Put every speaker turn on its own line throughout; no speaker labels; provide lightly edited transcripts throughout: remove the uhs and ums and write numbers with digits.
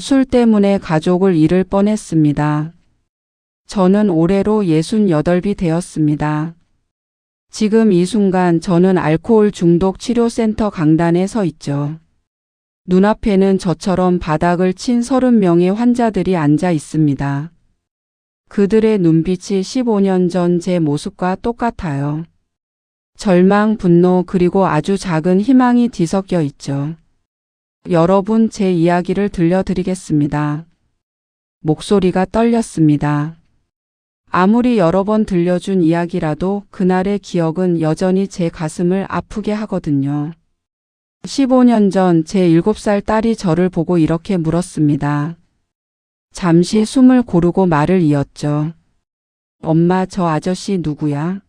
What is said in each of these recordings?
술 때문에 가족을 잃을 뻔했습니다. 저는 올해로 68이 되었습니다. 지금 이 순간 저는 알코올 중독 치료센터 강단에 서 있죠. 눈앞에는 저처럼 바닥을 친 30명의 환자들이 앉아 있습니다. 그들의 눈빛이 15년 전 제 모습과 똑같아요. 절망, 분노, 그리고 아주 작은 희망이 뒤섞여 있죠. 여러분, 제 이야기를 들려드리겠습니다. 목소리가 떨렸습니다. 아무리 여러 번 들려준 이야기라도 그날의 기억은 여전히 제 가슴을 아프게 하거든요. 15년 전 제 7살 딸이 저를 보고 이렇게 물었습니다. 잠시 숨을 고르고 말을 이었죠. 엄마, 저 아저씨 누구야?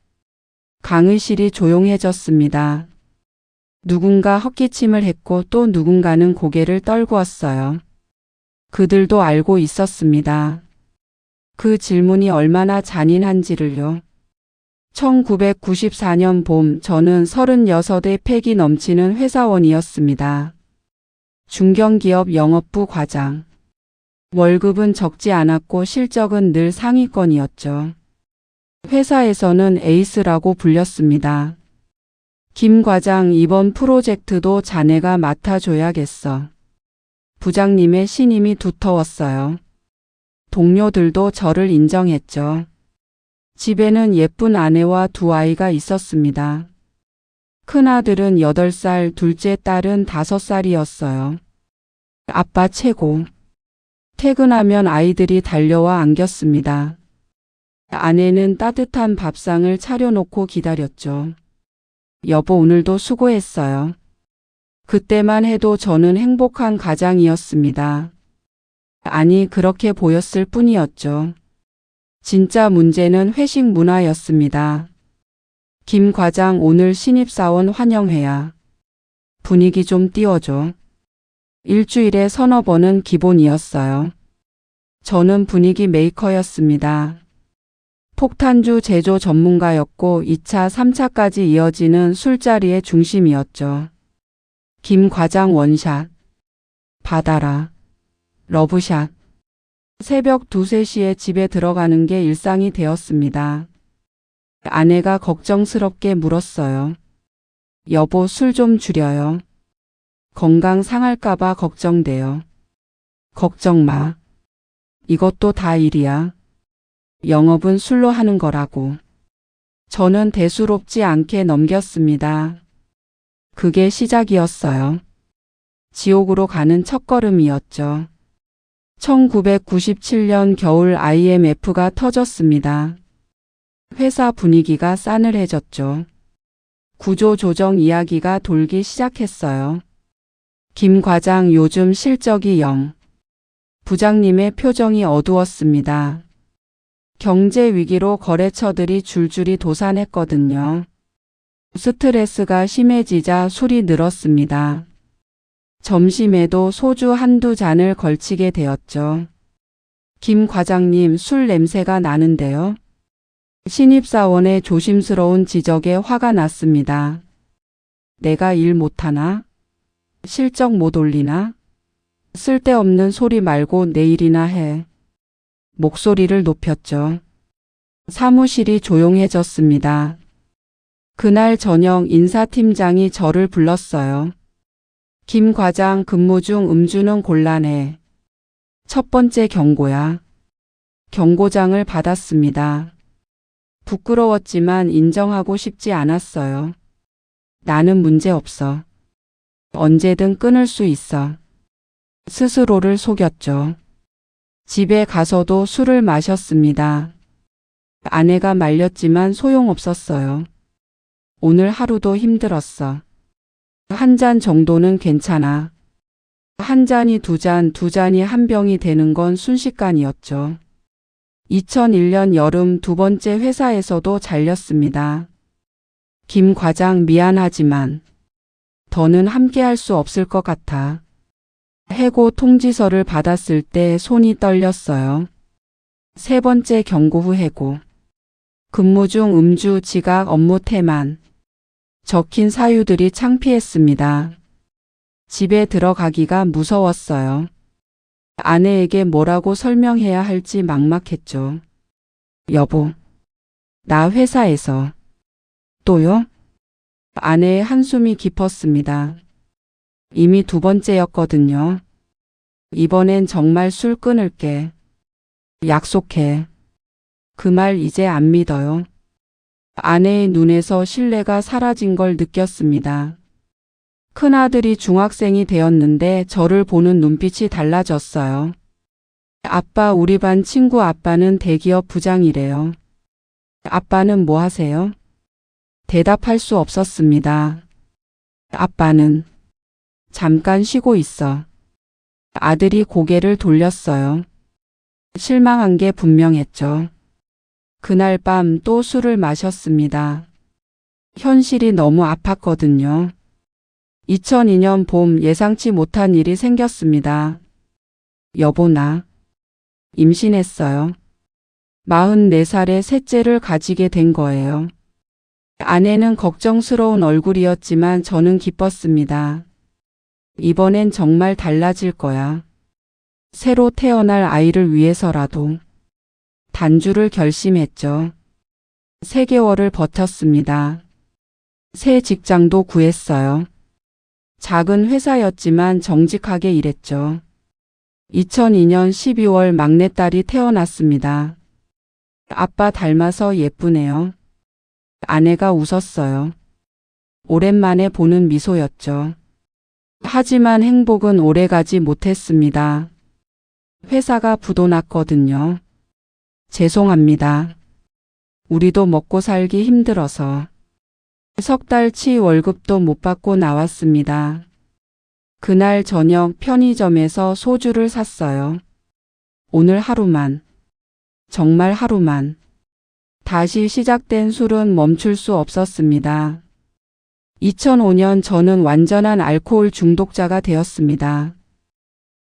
강의실이 조용해졌습니다. 누군가 헛기침을 했고 또 누군가는 고개를 떨구었어요. 그들도 알고 있었습니다. 그 질문이 얼마나 잔인한지를요. 1994년 봄, 저는 36의 패기 넘치는 회사원이었습니다. 중견기업 영업부 과장. 월급은 적지 않았고 실적은 늘 상위권이었죠. 회사에서는 에이스라고 불렸습니다. 김 과장, 이번 프로젝트도 자네가 맡아줘야겠어. 부장님의 신임이 두터웠어요. 동료들도 저를 인정했죠. 집에는 예쁜 아내와 2아이가 있었습니다. 큰아들은 8살, 둘째 딸은 5살이었어요. 아빠 최고. 퇴근하면 아이들이 달려와 안겼습니다. 아내는 따뜻한 밥상을 차려놓고 기다렸죠. 여보, 오늘도 수고했어요. 그때만 해도 저는 행복한 가장이었습니다. 아니, 그렇게 보였을 뿐이었죠. 진짜 문제는 회식 문화였습니다. 김 과장, 오늘 신입사원 환영회야. 분위기 좀 띄워줘. 일주일에 3-4번은 기본이었어요. 저는 분위기 메이커였습니다. 폭탄주 제조 전문가였고 2차, 3차까지 이어지는 술자리의 중심이었죠. 김 과장, 원샷. 받아라. 러브샷. 새벽 2, 3시에 집에 들어가는 게 일상이 되었습니다. 아내가 걱정스럽게 물었어요. 여보, 술 좀 줄여요. 건강 상할까봐 걱정돼요. 걱정 마. 이것도 다 일이야. 영업은 술로 하는 거라고. 저는 대수롭지 않게 넘겼습니다. 그게 시작이었어요. 지옥으로 가는 첫걸음이었죠. 1997년 겨울 IMF가 터졌습니다. 회사 분위기가 싸늘해졌죠. 구조조정 이야기가 돌기 시작했어요. 김 과장, 요즘 실적이 영. 부장님의 표정이 어두웠습니다. 경제 위기로 거래처들이 줄줄이 도산했거든요. 스트레스가 심해지자 술이 늘었습니다. 점심에도 소주 1-2잔을 걸치게 되었죠. 김 과장님, 술 냄새가 나는데요. 신입사원의 조심스러운 지적에 화가 났습니다. 내가 일 못하나? 실적 못 올리나? 쓸데없는 소리 말고 내 일이나 해. 목소리를 높였죠. 사무실이 조용해졌습니다. 그날 저녁 인사팀장이 저를 불렀어요. 김 과장, 근무 중 음주는 곤란해. 첫 번째 경고야. 경고장을 받았습니다. 부끄러웠지만 인정하고 싶지 않았어요. 나는 문제 없어. 언제든 끊을 수 있어. 스스로를 속였죠. 집에 가서도 술을 마셨습니다. 아내가 말렸지만 소용없었어요. 오늘 하루도 힘들었어. 1잔 정도는 괜찮아. 1잔이 2잔, 2잔이 1병이 되는 건 순식간이었죠. 2001년 여름 2번째 회사에서도 잘렸습니다. 김 과장, 미안하지만 더는 함께할 수 없을 것 같아. 해고 통지서를 받았을 때 손이 떨렸어요. 3번째 경고 후 해고. 근무 중 음주, 지각, 업무 태만. 적힌 사유들이 창피했습니다. 집에 들어가기가 무서웠어요. 아내에게 뭐라고 설명해야 할지 막막했죠. 여보, 나 회사에서. 또요? 아내의 한숨이 깊었습니다. 이미 두 번째였거든요. 이번엔 정말 술 끊을게. 약속해. 그 말 이제 안 믿어요. 아내의 눈에서 신뢰가 사라진 걸 느꼈습니다. 큰아들이 중학생이 되었는데 저를 보는 눈빛이 달라졌어요. 아빠, 우리 반 친구 아빠는 대기업 부장이래요. 아빠는 뭐 하세요? 대답할 수 없었습니다. 아빠는 잠깐 쉬고 있어. 아들이 고개를 돌렸어요. 실망한 게 분명했죠. 그날 밤 또 술을 마셨습니다. 현실이 너무 아팠거든요. 2002년 봄 예상치 못한 일이 생겼습니다. 여보, 나 임신했어요. 44살에 셋째를 가지게 된 거예요. 아내는 걱정스러운 얼굴이었지만 저는 기뻤습니다. 이번엔 정말 달라질 거야. 새로 태어날 아이를 위해서라도. 단주를 결심했죠. 3개월을 버텼습니다. 새 직장도 구했어요. 작은 회사였지만 정직하게 일했죠. 2002년 12월 막내딸이 태어났습니다. 아빠 닮아서 예쁘네요. 아내가 웃었어요. 오랜만에 보는 미소였죠. 하지만 행복은 오래가지 못했습니다. 회사가 부도났거든요. 죄송합니다. 우리도 먹고 살기 힘들어서. 석 달치 월급도 못 받고 나왔습니다. 그날 저녁 편의점에서 소주를 샀어요. 오늘 하루만, 정말 하루만. 다시 시작된 술은 멈출 수 없었습니다. 2005년 저는 완전한 알코올 중독자가 되었습니다.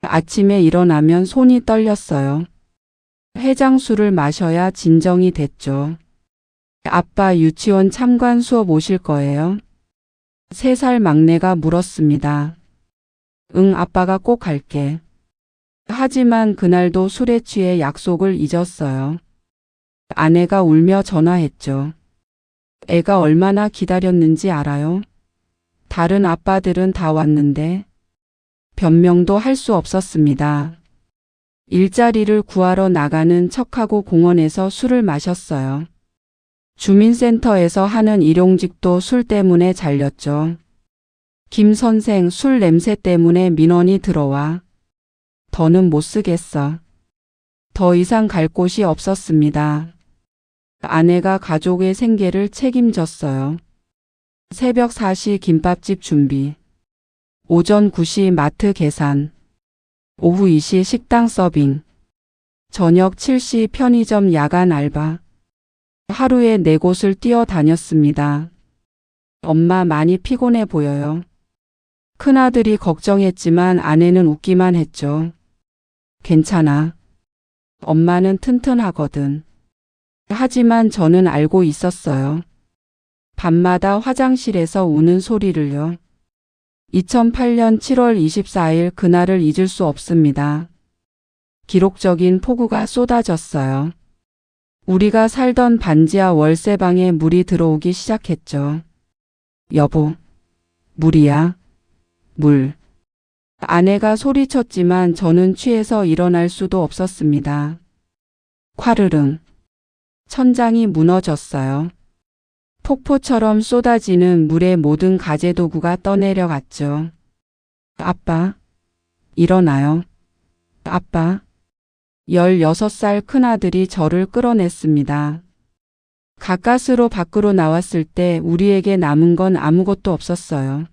아침에 일어나면 손이 떨렸어요. 해장술을 마셔야 진정이 됐죠. 아빠, 유치원 참관 수업 오실 거예요? 3살 막내가 물었습니다. 응, 아빠가 꼭 갈게. 하지만 그날도 술에 취해 약속을 잊었어요. 아내가 울며 전화했죠. 애가 얼마나 기다렸는지 알아요? 다른 아빠들은 다 왔는데. 변명도 할 수 없었습니다. 일자리를 구하러 나가는 척하고 공원에서 술을 마셨어요. 주민센터에서 하는 일용직도 술 때문에 잘렸죠. 김 선생, 술 냄새 때문에 민원이 들어와. 더는 못 쓰겠어. 더 이상 갈 곳이 없었습니다. 아내가 가족의 생계를 책임졌어요. 새벽 4시 김밥집 준비. 오전 9시 마트 계산. 오후 2시 식당 서빙. 저녁 7시 편의점 야간 알바. 하루에 4곳을 뛰어다녔습니다. 엄마, 많이 피곤해 보여요. 큰아들이 걱정했지만 아내는 웃기만 했죠. 괜찮아. 엄마는 튼튼하거든. 하지만 저는 알고 있었어요. 밤마다 화장실에서 우는 소리를요. 2008년 7월 24일 그날을 잊을 수 없습니다. 기록적인 폭우가 쏟아졌어요. 우리가 살던 반지하 월세방에 물이 들어오기 시작했죠. 여보, 물이야. 물. 아내가 소리쳤지만 저는 취해서 일어날 수도 없었습니다. 콰르릉. 천장이 무너졌어요. 폭포처럼 쏟아지는 물에 모든 가재도구가 떠내려갔죠. 아빠, 일어나요. 아빠. 16살 큰아들이 저를 끌어냈습니다. 가까스로 밖으로 나왔을 때 우리에게 남은 건 아무것도 없었어요.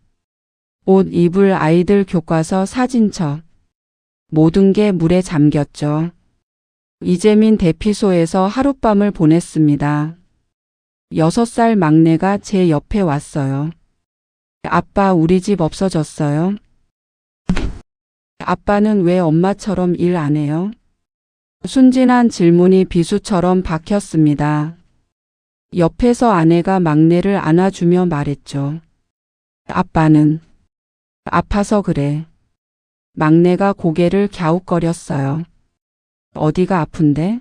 옷, 이불, 아이들 교과서, 사진첩. 모든 게 물에 잠겼죠. 이재민 대피소에서 하룻밤을 보냈습니다. 6살 막내가 제 옆에 왔어요. 아빠, 우리 집 없어졌어요? 아빠는 왜 엄마처럼 일 안 해요? 순진한 질문이 비수처럼 박혔습니다. 옆에서 아내가 막내를 안아주며 말했죠. 아빠는 아파서 그래. 막내가 고개를 갸웃거렸어요. 어디가 아픈데?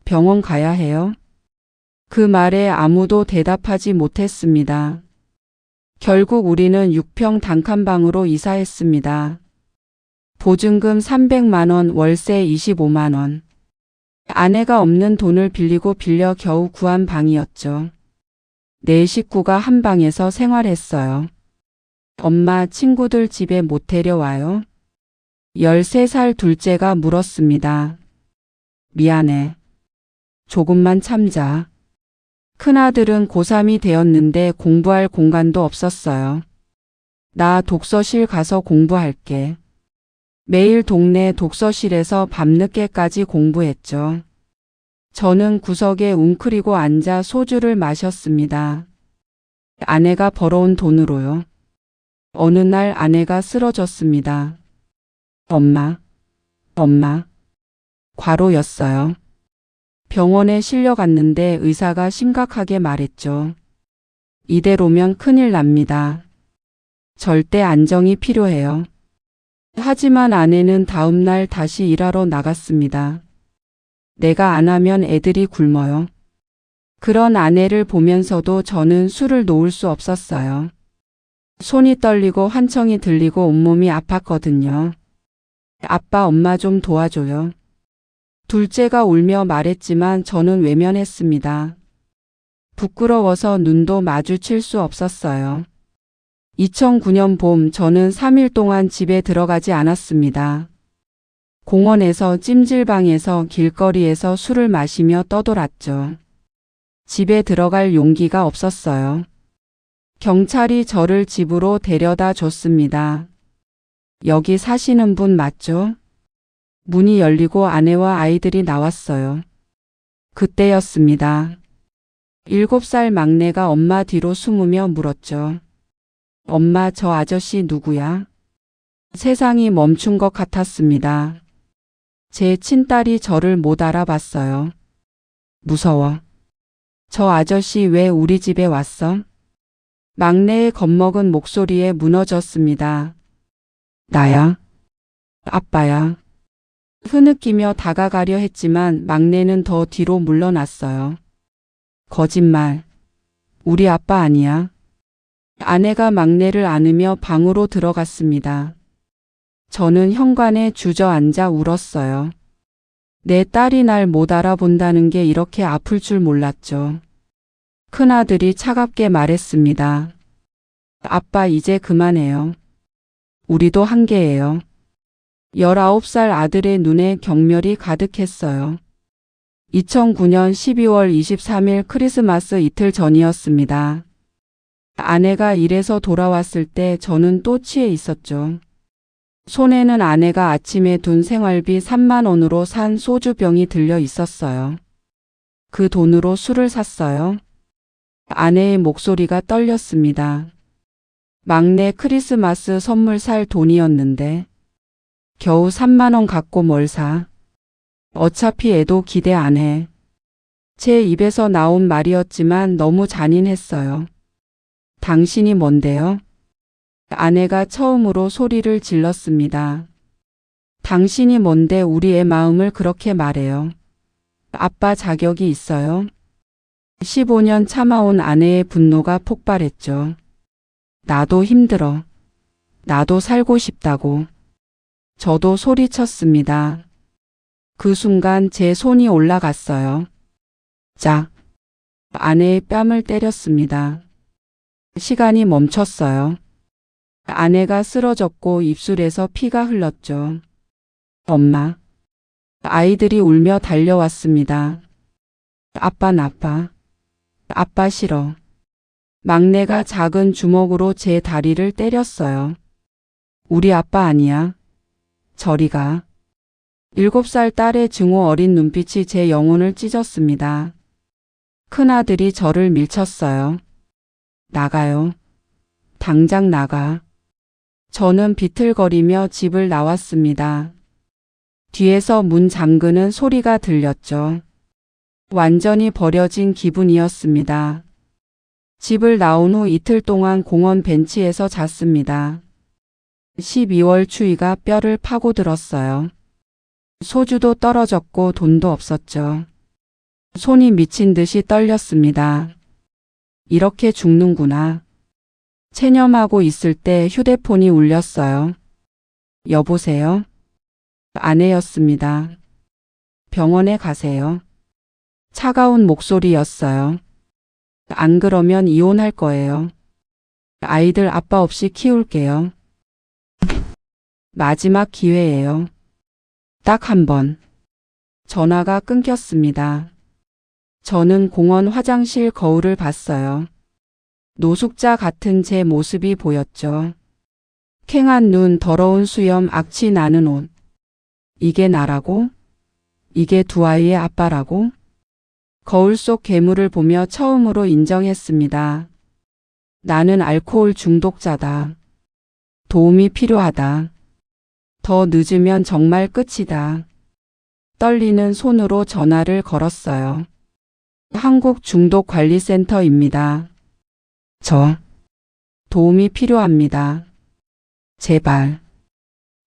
병원 가야 해요? 그 말에 아무도 대답하지 못했습니다. 결국 우리는 6평 단칸방으로 이사했습니다. 보증금 300만 원, 월세 25만 원. 아내가 없는 돈을 빌리고 빌려 겨우 구한 방이었죠. 네 식구가 한 방에서 생활했어요. 엄마, 친구들 집에 못 데려와요? 13살 둘째가 물었습니다. 미안해. 조금만 참자. 큰아들은 고3이 되었는데 공부할 공간도 없었어요. 나 독서실 가서 공부할게. 매일 동네 독서실에서 밤늦게까지 공부했죠. 저는 구석에 웅크리고 앉아 소주를 마셨습니다. 아내가 벌어온 돈으로요. 어느 날 아내가 쓰러졌습니다. 엄마. 과로였어요. 병원에 실려갔는데 의사가 심각하게 말했죠. 이대로면 큰일 납니다. 절대 안정이 필요해요. 하지만 아내는 다음 날 다시 일하러 나갔습니다. 내가 안 하면 애들이 굶어요. 그런 아내를 보면서도 저는 술을 놓을 수 없었어요. 손이 떨리고 환청이 들리고 온몸이 아팠거든요. 아빠, 엄마 좀 도와줘요. 둘째가 울며 말했지만 저는 외면했습니다. 부끄러워서 눈도 마주칠 수 없었어요. 2009년 봄 저는 3일 동안 집에 들어가지 않았습니다. 공원에서 찜질방에서 길거리에서 술을 마시며 떠돌았죠. 집에 들어갈 용기가 없었어요. 경찰이 저를 집으로 데려다 줬습니다. 여기 사시는 분 맞죠? 문이 열리고 아내와 아이들이 나왔어요. 그때였습니다. 7살 막내가 엄마 뒤로 숨으며 물었죠. 엄마, 저 아저씨 누구야? 세상이 멈춘 것 같았습니다. 제 친딸이 저를 못 알아봤어요. 무서워. 저 아저씨 왜 우리 집에 왔어? 막내의 겁먹은 목소리에 무너졌습니다. 나야? 아빠야. 흐느끼며 다가가려 했지만 막내는 더 뒤로 물러났어요. 거짓말. 우리 아빠 아니야. 아내가 막내를 안으며 방으로 들어갔습니다. 저는 현관에 주저앉아 울었어요. 내 딸이 날 못 알아본다는 게 이렇게 아플 줄 몰랐죠. 큰아들이 차갑게 말했습니다. 아빠, 이제 그만해요. 우리도 한계예요. 19살 아들의 눈에 경멸이 가득했어요. 2009년 12월 23일 크리스마스 이틀 전이었습니다. 아내가 일해서 돌아왔을 때 저는 또 취해 있었죠. 손에는 아내가 아침에 둔 생활비 3만 원으로 산 소주병이 들려 있었어요. 그 돈으로 술을 샀어요. 아내의 목소리가 떨렸습니다. 막내 크리스마스 선물 살 돈이었는데 겨우 3만 원 갖고 뭘 사. 어차피 애도 기대 안 해. 제 입에서 나온 말이었지만 너무 잔인했어요. 당신이 뭔데요? 아내가 처음으로 소리를 질렀습니다. 당신이 뭔데 우리 애 마음을 그렇게 말해요. 아빠 자격이 있어요? 15년 참아온 아내의 분노가 폭발했죠. 나도 힘들어. 나도 살고 싶다고. 저도 소리쳤습니다. 그 순간 제 손이 올라갔어요. 짝. 아내의 뺨을 때렸습니다. 시간이 멈췄어요. 아내가 쓰러졌고 입술에서 피가 흘렀죠. 엄마. 아이들이 울며 달려왔습니다. 아빠 나빠. 아빠 싫어. 막내가 작은 주먹으로 제 다리를 때렸어요. 우리 아빠 아니야. 저리 가. 7살 딸의 증오 어린 눈빛이 제 영혼을 찢었습니다. 큰아들이 저를 밀쳤어요. 나가요. 당장 나가. 저는 비틀거리며 집을 나왔습니다. 뒤에서 문 잠그는 소리가 들렸죠. 완전히 버려진 기분이었습니다. 집을 나온 후 이틀 동안 공원 벤치에서 잤습니다. 12월 추위가 뼈를 파고들었어요. 소주도 떨어졌고 돈도 없었죠. 손이 미친 듯이 떨렸습니다. 이렇게 죽는구나. 체념하고 있을 때 휴대폰이 울렸어요. 여보세요? 아내였습니다. 병원에 가세요. 차가운 목소리였어요. 안 그러면 이혼할 거예요. 아이들 아빠 없이 키울게요. 마지막 기회예요. 딱 한 번. 전화가 끊겼습니다. 저는 공원 화장실 거울을 봤어요. 노숙자 같은 제 모습이 보였죠. 캥한 눈, 더러운 수염, 악취 나는 옷. 이게 나라고? 이게 두 아이의 아빠라고? 거울 속 괴물을 보며 처음으로 인정했습니다. 나는 알코올 중독자다. 도움이 필요하다. 더 늦으면 정말 끝이다. 떨리는 손으로 전화를 걸었어요. 한국중독관리센터입니다. 저 도움이 필요합니다. 제발.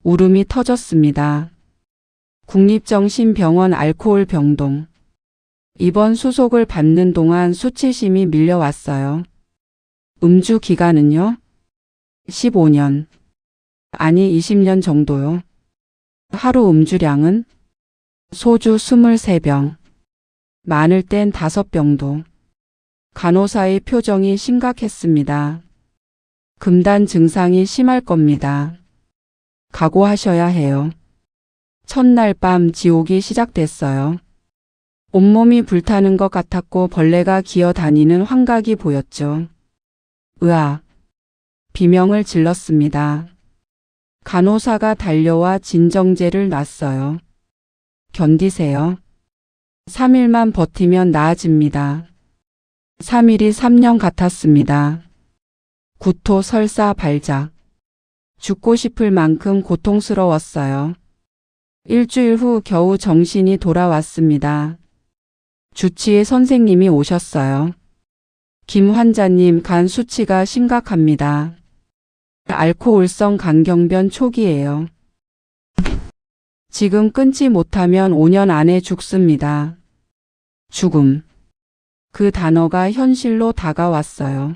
울음이 터졌습니다. 국립정신병원 알코올 병동. 입원 수속을 받는 동안 수치심이 밀려왔어요. 음주 기간은요? 15년. 아니 20년 정도요. 하루 음주량은? 소주 23병. 많을 땐 5병도. 간호사의 표정이 심각했습니다. 금단 증상이 심할 겁니다. 각오하셔야 해요. 첫날 밤 지옥이 시작됐어요. 온몸이 불타는 것 같았고 벌레가 기어다니는 환각이 보였죠. 으악! 비명을 질렀습니다. 간호사가 달려와 진정제를 놨어요. 견디세요. 3일만 버티면 나아집니다. 3일이 3년 같았습니다. 구토, 설사, 발작. 죽고 싶을 만큼 고통스러웠어요. 일주일 후 겨우 정신이 돌아왔습니다. 주치의 선생님이 오셨어요. 김 환자님, 간 수치가 심각합니다. 알코올성 간경변 초기예요. 지금 끊지 못하면 5년 안에 죽습니다. 죽음. 그 단어가 현실로 다가왔어요.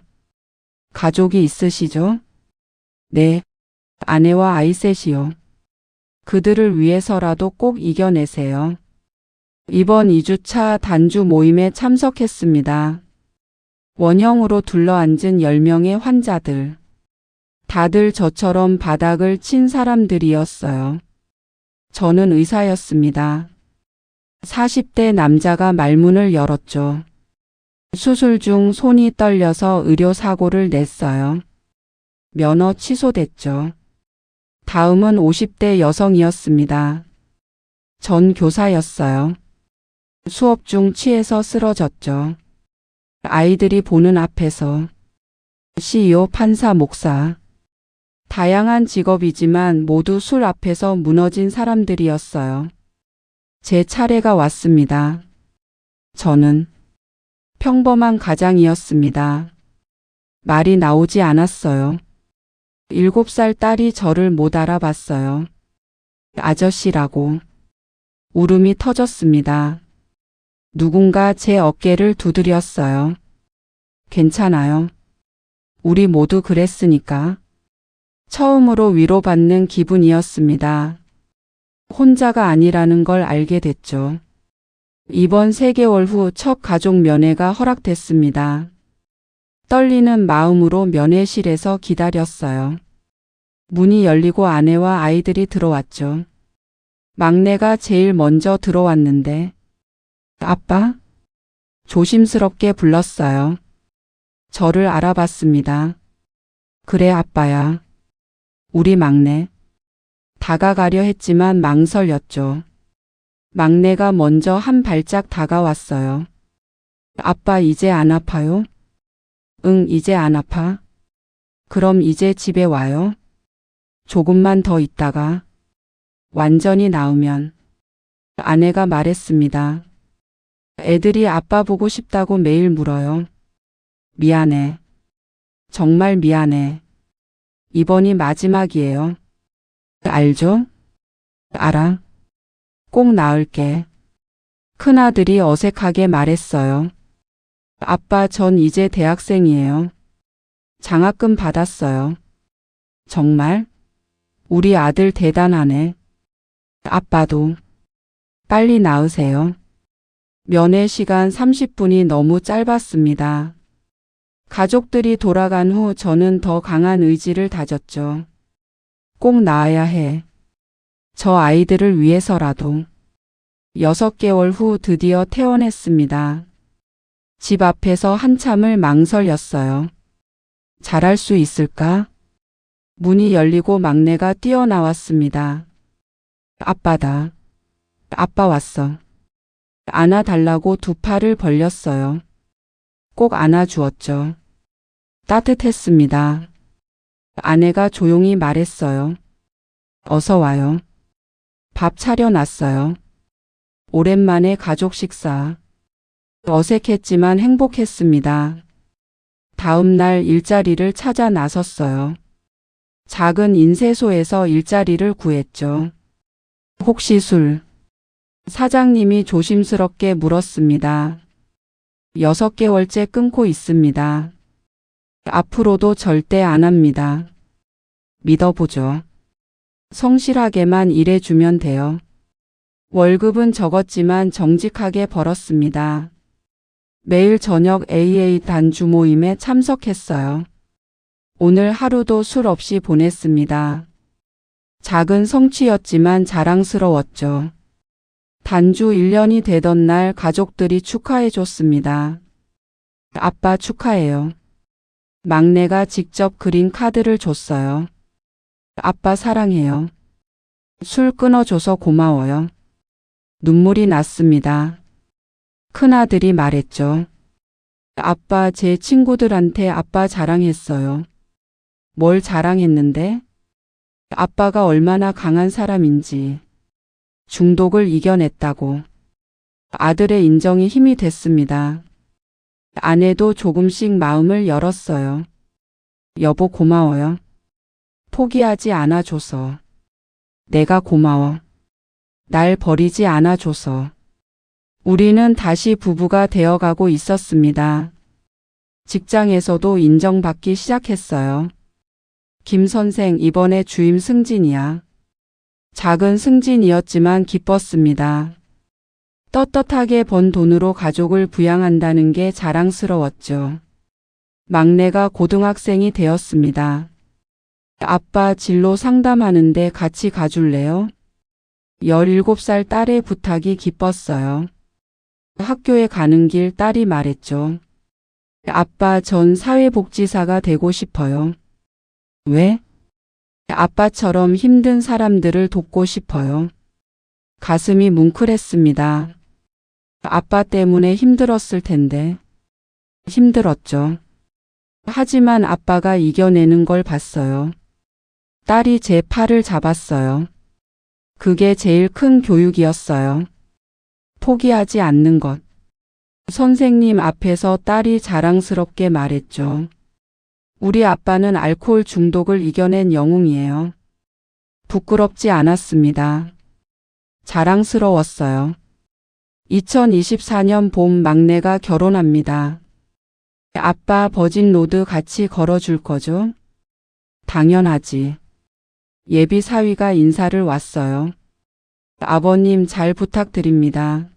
가족이 있으시죠? 네. 아내와 아이 셋이요. 그들을 위해서라도 꼭 이겨내세요. 이번 2주차 단주 모임에 참석했습니다. 원형으로 둘러앉은 10명의 환자들. 다들 저처럼 바닥을 친 사람들이었어요. 저는 의사였습니다. 40대 남자가 말문을 열었죠. 수술 중 손이 떨려서 의료사고를 냈어요. 면허 취소됐죠. 다음은 50대 여성이었습니다. 전 교사였어요. 수업 중 취해서 쓰러졌죠. 아이들이 보는 앞에서. CEO, 판사, 목사. 다양한 직업이지만 모두 술 앞에서 무너진 사람들이었어요. 제 차례가 왔습니다. 저는 평범한 가장이었습니다. 말이 나오지 않았어요. 7살 딸이 저를 못 알아봤어요. 아저씨라고. 울음이 터졌습니다. 누군가 제 어깨를 두드렸어요. 괜찮아요. 우리 모두 그랬으니까. 처음으로 위로받는 기분이었습니다. 혼자가 아니라는 걸 알게 됐죠. 입원 3개월 후 첫 가족 면회가 허락됐습니다. 떨리는 마음으로 면회실에서 기다렸어요. 문이 열리고 아내와 아이들이 들어왔죠. 막내가 제일 먼저 들어왔는데 아빠? 조심스럽게 불렀어요. 저를 알아봤습니다. 그래 아빠야. 우리 막내. 다가가려 했지만 망설였죠. 막내가 먼저 한 발짝 다가왔어요. 아빠 이제 안 아파요? 응, 이제 안 아파. 그럼 이제 집에 와요? 조금만 더 있다가. 완전히 나으면. 아내가 말했습니다. 애들이 아빠 보고 싶다고 매일 물어요. 미안해. 정말 미안해. 이번이 마지막이에요. 알죠? 알아. 꼭 나을게. 큰아들이 어색하게 말했어요. 아빠, 전 이제 대학생이에요. 장학금 받았어요. 정말? 우리 아들 대단하네. 아빠도. 빨리 나으세요. 면회 시간 30분이 너무 짧았습니다. 가족들이 돌아간 후 저는 더 강한 의지를 다졌죠. 꼭 나아야 해. 저 아이들을 위해서라도. 6개월 후 드디어 퇴원했습니다. 집 앞에서 한참을 망설였어요. 잘할 수 있을까? 문이 열리고 막내가 뛰어나왔습니다. 아빠다. 아빠 왔어. 안아달라고 두 팔을 벌렸어요. 꼭 안아주었죠. 따뜻했습니다. 아내가 조용히 말했어요. 어서 와요. 밥 차려놨어요. 오랜만에 가족 식사. 어색했지만 행복했습니다. 다음 날 일자리를 찾아 나섰어요. 작은 인쇄소에서 일자리를 구했죠. 혹시 술? 사장님이 조심스럽게 물었습니다. 6개월째 끊고 있습니다. 앞으로도 절대 안 합니다. 믿어보죠. 성실하게만 일해주면 돼요. 월급은 적었지만 정직하게 벌었습니다. 매일 저녁 AA 단주 모임에 참석했어요. 오늘 하루도 술 없이 보냈습니다. 작은 성취였지만 자랑스러웠죠. 단주 1년이 되던 날 가족들이 축하해 줬습니다. 아빠 축하해요. 막내가 직접 그린 카드를 줬어요. 아빠 사랑해요. 술 끊어줘서 고마워요. 눈물이 났습니다. 큰아들이 말했죠. 아빠, 제 친구들한테 아빠 자랑했어요. 뭘 자랑했는데? 아빠가 얼마나 강한 사람인지. 중독을 이겨냈다고. 아들의 인정이 힘이 됐습니다. 아내도 조금씩 마음을 열었어요. 여보, 고마워요. 포기하지 않아줘서. 내가 고마워. 날 버리지 않아줘서. 우리는 다시 부부가 되어가고 있었습니다. 직장에서도 인정받기 시작했어요. 김 선생, 이번에 주임 승진이야. 작은 승진이었지만 기뻤습니다. 떳떳하게 번 돈으로 가족을 부양한다는 게 자랑스러웠죠. 막내가 고등학생이 되었습니다. 아빠, 진로 상담하는데 같이 가줄래요? 17살 딸의 부탁이 기뻤어요. 학교에 가는 길 딸이 말했죠. 아빠, 전 사회복지사가 되고 싶어요. 왜? 아빠처럼 힘든 사람들을 돕고 싶어요. 가슴이 뭉클했습니다. 아빠 때문에 힘들었을 텐데. 힘들었죠. 하지만 아빠가 이겨내는 걸 봤어요. 딸이 제 팔을 잡았어요. 그게 제일 큰 교육이었어요. 포기하지 않는 것. 선생님 앞에서 딸이 자랑스럽게 말했죠. 우리 아빠는 알코올 중독을 이겨낸 영웅이에요. 부끄럽지 않았습니다. 자랑스러웠어요. 2024년 봄 막내가 결혼합니다. 아빠, 버진로드 같이 걸어줄 거죠? 당연하지. 예비 사위가 인사를 왔어요. 아버님 잘 부탁드립니다.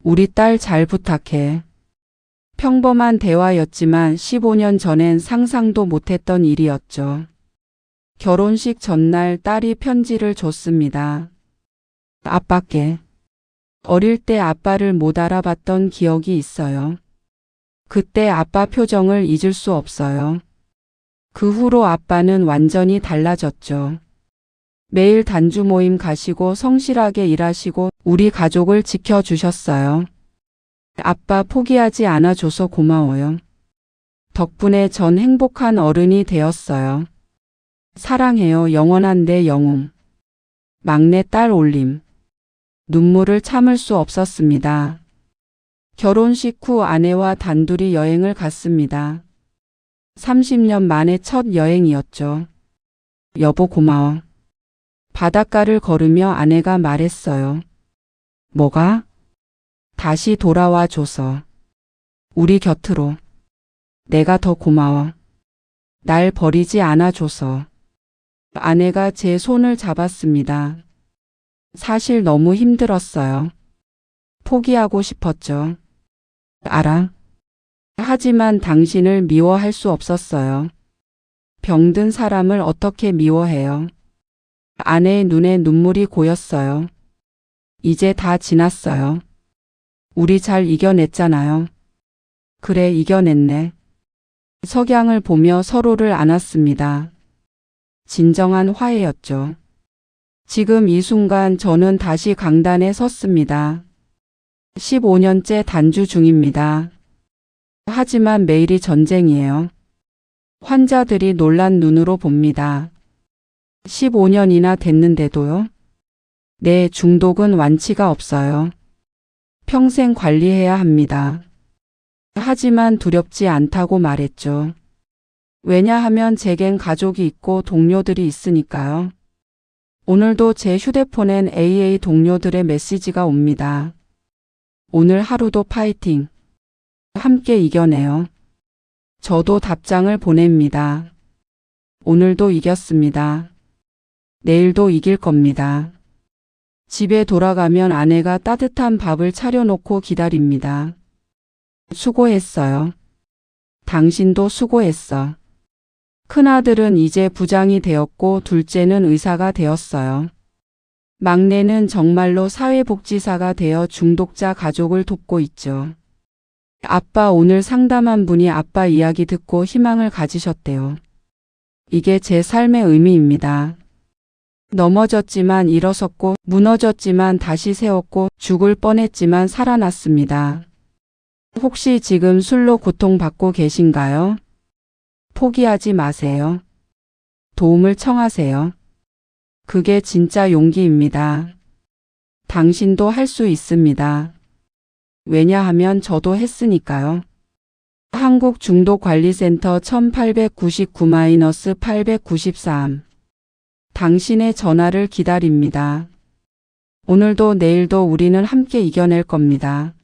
우리 딸 잘 부탁해. 평범한 대화였지만 15년 전엔 상상도 못했던 일이었죠. 결혼식 전날 딸이 편지를 줬습니다. 아빠께. 어릴 때 아빠를 못 알아봤던 기억이 있어요. 그때 아빠 표정을 잊을 수 없어요. 그 후로 아빠는 완전히 달라졌죠. 매일 단주 모임 가시고 성실하게 일하시고 우리 가족을 지켜주셨어요. 아빠, 포기하지 않아줘서 고마워요. 덕분에 전 행복한 어른이 되었어요. 사랑해요, 영원한 내 영웅. 막내 딸 올림. 눈물을 참을 수 없었습니다. 결혼식 후 아내와 단둘이 여행을 갔습니다. 30년 만에 첫 여행이었죠. 여보 고마워. 바닷가를 걸으며 아내가 말했어요. 뭐가? 다시 돌아와 줘서. 우리 곁으로. 내가 더 고마워. 날 버리지 않아 줘서. 아내가 제 손을 잡았습니다. 사실 너무 힘들었어요. 포기하고 싶었죠. 알아. 하지만 당신을 미워할 수 없었어요. 병든 사람을 어떻게 미워해요? 아내의 눈에 눈물이 고였어요. 이제 다 지났어요. 우리 잘 이겨냈잖아요. 그래, 이겨냈네. 석양을 보며 서로를 안았습니다. 진정한 화해였죠. 지금 이 순간 저는 다시 강단에 섰습니다. 15년째 단주 중입니다. 하지만 매일이 전쟁이에요. 환자들이 놀란 눈으로 봅니다. 15년이나 됐는데도요? 네, 중독은 완치가 없어요. 평생 관리해야 합니다. 하지만 두렵지 않다고 말했죠. 왜냐하면 제겐 가족이 있고 동료들이 있으니까요. 오늘도 제 휴대폰엔 AA 동료들의 메시지가 옵니다. 오늘 하루도 파이팅. 함께 이겨내요. 저도 답장을 보냅니다. 오늘도 이겼습니다. 내일도 이길 겁니다. 집에 돌아가면 아내가 따뜻한 밥을 차려놓고 기다립니다. 수고했어요. 당신도 수고했어. 큰아들은 이제 부장이 되었고 둘째는 의사가 되었어요. 막내는 정말로 사회복지사가 되어 중독자 가족을 돕고 있죠. 아빠 오늘 상담한 분이 아빠 이야기 듣고 희망을 가지셨대요. 이게 제 삶의 의미입니다. 넘어졌지만 일어섰고 무너졌지만 다시 세웠고 죽을 뻔했지만 살아났습니다. 혹시 지금 술로 고통받고 계신가요? 포기하지 마세요. 도움을 청하세요. 그게 진짜 용기입니다. 당신도 할 수 있습니다. 왜냐하면 저도 했으니까요. 한국중독관리센터 1899-893 당신의 전화를 기다립니다. 오늘도 내일도 우리는 함께 이겨낼 겁니다.